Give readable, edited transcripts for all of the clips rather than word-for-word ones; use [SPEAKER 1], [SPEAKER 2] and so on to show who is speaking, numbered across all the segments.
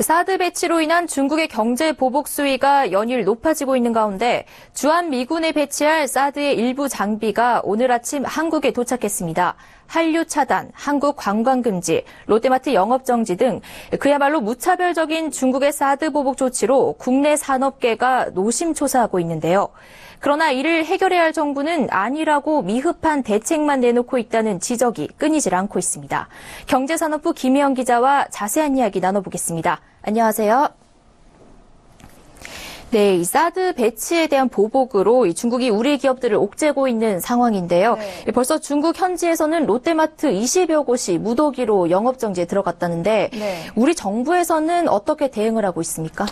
[SPEAKER 1] 사드 배치로 인한 중국의 경제 보복 수위가 연일 높아지고 있는 가운데 주한 미군에 배치할 사드의 일부 장비가 오늘 아침 한국에 도착했습니다. 한류 차단, 한국 관광 금지, 롯데마트 영업 정지 등 그야말로 무차별적인 중국의 사드 보복 조치로 국내 산업계가 노심초사하고 있는데요. 그러나 이를 해결해야 할 정부는 아니라고 미흡한 대책만 내놓고 있다는 지적이 끊이질 않고 있습니다. 경제산업부 김혜영 기자와 자세한 이야기 나눠보겠습니다. 안녕하세요. 네, 이 사드 배치에 대한 보복으로 중국이 우리 기업들을 옥죄고 있는 상황인데요. 네. 벌써 중국 현지에서는 롯데마트 20여 곳이 무더기로 영업정지에 들어갔다는데 우리 정부에서는 어떻게 대응을 하고 있습니까?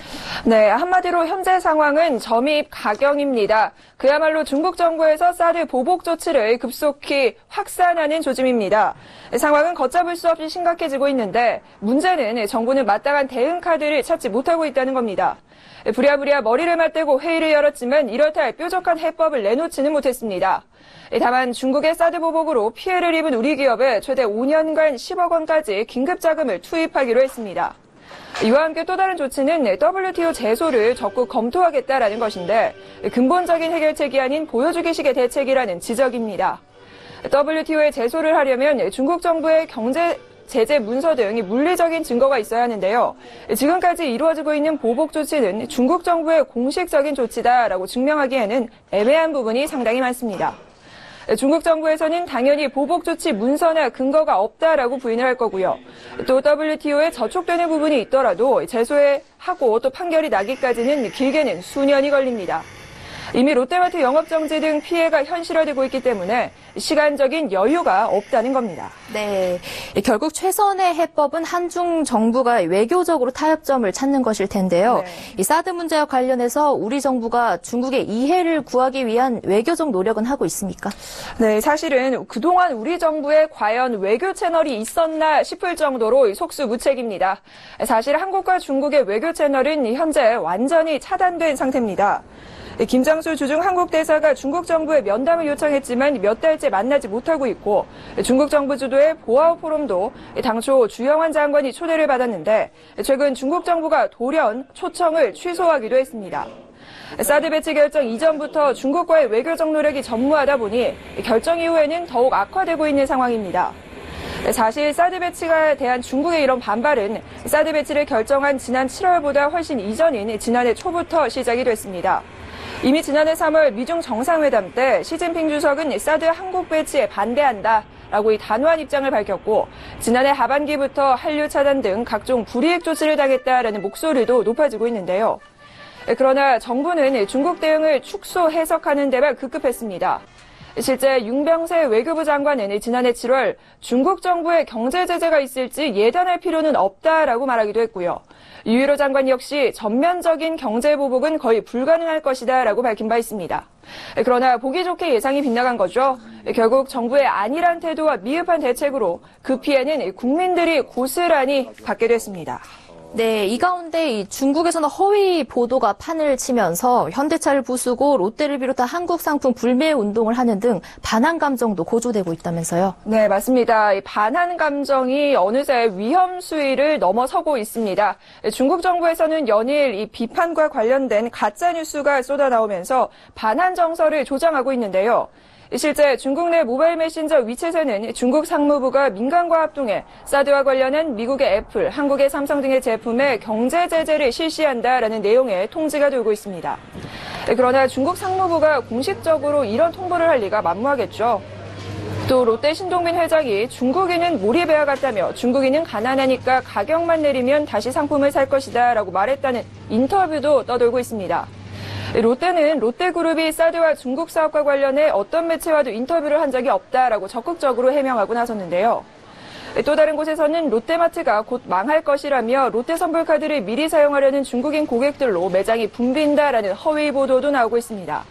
[SPEAKER 2] 네, 한마디로 현재 상황은 점입 가경입니다. 그야말로 중국 정부에서 사드 보복 조치를 급속히 확산하는 조짐입니다. 상황은 걷잡을 수 없이 심각해지고 있는데 문제는 정부는 마땅한 대응 카드를 찾지 못하고 있다는 겁니다. 부랴부랴 머리를 맞대고 회의를 열었지만 이렇다 할 뾰족한 해법을 내놓지는 못했습니다. 다만 중국의 사드 보복으로 피해를 입은 우리 기업에 최대 5년간 10억 원까지 긴급 자금을 투입하기로 했습니다. 이와 함께 또 다른 조치는 WTO 제소를 적극 검토하겠다라는 것인데 근본적인 해결책이 아닌 보여주기식의 대책이라는 지적입니다. WTO에 제소를 하려면 중국 정부의 경제 제재 문서 등 물리적인 증거가 있어야 하는데요. 지금까지 이루어지고 있는 보복 조치는 중국 정부의 공식적인 조치다라고 증명하기에는 애매한 부분이 상당히 많습니다. 중국 정부에서는 당연히 보복 조치 문서나 근거가 없다라고 부인을 할 거고요. 또 WTO에 저촉되는 부분이 있더라도 제소에 하고 또 판결이 나기까지는 길게는 수년이 걸립니다. 이미 롯데마트 영업정지 등 피해가 현실화되고 있기 때문에 시간적인 여유가 없다는 겁니다.
[SPEAKER 1] 네, 결국 최선의 해법은 한중 정부가 외교적으로 타협점을 찾는 것일 텐데요. 이 사드 문제와 관련해서 우리 정부가 중국의 이해를 구하기 위한 외교적 노력은 하고 있습니까?
[SPEAKER 2] 네, 사실은 그동안 우리 정부에 과연 외교 채널이 있었나 싶을 정도로 속수무책입니다. 사실 한국과 중국의 외교 채널은 현재 완전히 차단된 상태입니다. 김장수 주중 한국 대사가 중국 정부에 면담을 요청했지만 몇 달째 만나지 못하고 있고 중국 정부 주도의 보아오 포럼도 당초 주영환 장관이 초대를 받았는데 최근 중국 정부가 돌연 초청을 취소하기도 했습니다. 사드 배치 결정 이전부터 중국과의 외교적 노력이 전무하다 보니 결정 이후에는 더욱 악화되고 있는 상황입니다. 사실 사드 배치에 대한 중국의 이런 반발은 사드 배치를 결정한 지난 7월보다 훨씬 이전인 지난해 초부터 시작이 됐습니다. 이미 지난해 3월 미중 정상회담 때 시진핑 주석은 사드 한국 배치에 반대한다라고 단호한 입장을 밝혔고 지난해 하반기부터 한류 차단 등 각종 불이익 조치를 당했다라는 목소리도 높아지고 있는데요. 그러나 정부는 중국 대응을 축소 해석하는 데만 급급했습니다. 실제 윤병세 외교부 장관은 지난해 7월 중국 정부의 경제 제재가 있을지 예단할 필요는 없다라고 말하기도 했고요. 유일호 장관 역시 전면적인 경제 보복은 거의 불가능할 것이다라고 밝힌 바 있습니다. 그러나 보기 좋게 예상이 빗나간 거죠. 결국 정부의 안일한 태도와 미흡한 대책으로 그 피해는 국민들이 고스란히 받게 됐습니다.
[SPEAKER 1] 네, 이 가운데 중국에서는 허위 보도가 판을 치면서 현대차를 부수고 롯데를 비롯한 한국 상품 불매 운동을 하는 등 반한 감정도 고조되고 있다면서요?
[SPEAKER 2] 네, 맞습니다. 이 반한 감정이 어느새 위험 수위를 넘어서고 있습니다. 중국 정부에서는 연일 이 비판과 관련된 가짜 뉴스가 쏟아나오면서 반한 정서를 조장하고 있는데요. 실제 중국 내 모바일 메신저 위챗에는 중국 상무부가 민간과 합동해 사드와 관련한 미국의 애플, 한국의 삼성 등의 제품에 경제 제재를 실시한다라는 내용의 통지가 돌고 있습니다. 그러나 중국 상무부가 공식적으로 이런 통보를 할 리가 만무하겠죠. 또 롯데 신동빈 회장이 중국인은 몰입해야 같다며 중국인은 가난하니까 가격만 내리면 다시 상품을 살 것이다 라고 말했다는 인터뷰도 떠돌고 있습니다. 롯데는 롯데그룹이 사드와 중국 사업과 관련해 어떤 매체와도 인터뷰를 한 적이 없다라고 적극적으로 해명하고 나섰는데요. 또 다른 곳에서는 롯데마트가 곧 망할 것이라며 롯데 선불카드를 미리 사용하려는 중국인 고객들로 매장이 붐빈다라는 허위 보도도 나오고 있습니다.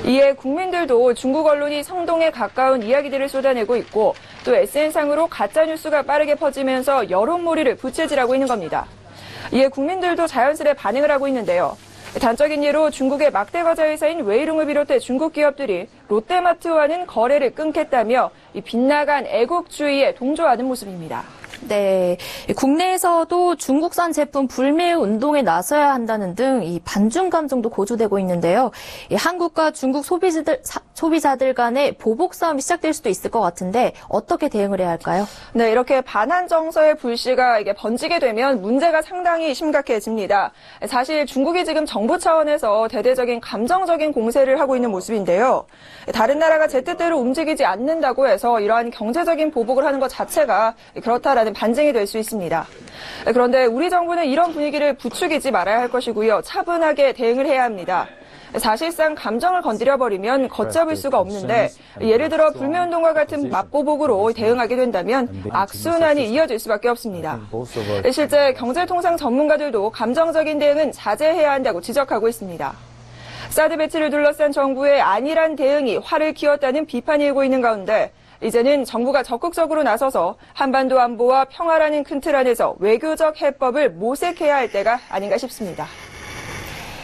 [SPEAKER 2] 이에 국민들도 중국 언론이 성동에 가까운 이야기들을 쏟아내고 있고 또 SNS상으로 가짜뉴스가 빠르게 퍼지면서 여론몰이를 부채질하고 있는 겁니다. 이에 국민들도 자연스레 반응을 하고 있는데요. 단적인 예로 중국의 막대 과자 회사인 웨이룽을 비롯해 중국 기업들이 롯데마트와는 거래를 끊겠다며 이 빗나간 애국주의에 동조하는 모습입니다.
[SPEAKER 1] 네, 국내에서도 중국산 제품 불매 운동에 나서야 한다는 등 이 반중 감정도 고조되고 있는데요. 이 한국과 중국 소비자들 간의 보복 싸움이 시작될 수도 있을 것 같은데 어떻게 대응을 해야 할까요?
[SPEAKER 2] 네, 이렇게 반한 정서의 불씨가 이게 번지게 되면 문제가 상당히 심각해집니다. 사실 중국이 지금 정부 차원에서 대대적인 감정적인 공세를 하고 있는 모습인데요. 다른 나라가 제 뜻대로 움직이지 않는다고 해서 이러한 경제적인 보복을 하는 것 자체가 그렇다라는 반증이 될 수 있습니다. 그런데 우리 정부는 이런 분위기를 부추기지 말아야 할 것이고요. 차분하게 대응을 해야 합니다. 사실상 감정을 건드려버리면 걷잡을 수가 없는데 예를 들어 불매운동과 같은 맞보복으로 대응하게 된다면 악순환이 이어질 수밖에 없습니다. 실제 경제통상 전문가들도 감정적인 대응은 자제해야 한다고 지적하고 있습니다. 사드 배치를 둘러싼 정부의 안일한 대응이 화를 키웠다는 비판이 일고 있는 가운데 이제는 정부가 적극적으로 나서서 한반도 안보와 평화라는 큰 틀 안에서 외교적 해법을 모색해야 할 때가 아닌가 싶습니다.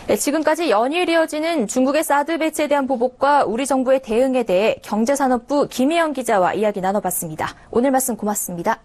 [SPEAKER 1] 네, 지금까지 연일 이어지는 중국의 사드 배치에 대한 보복과 우리 정부의 대응에 대해 경제산업부 김혜영 기자와 이야기 나눠봤습니다. 오늘 말씀 고맙습니다.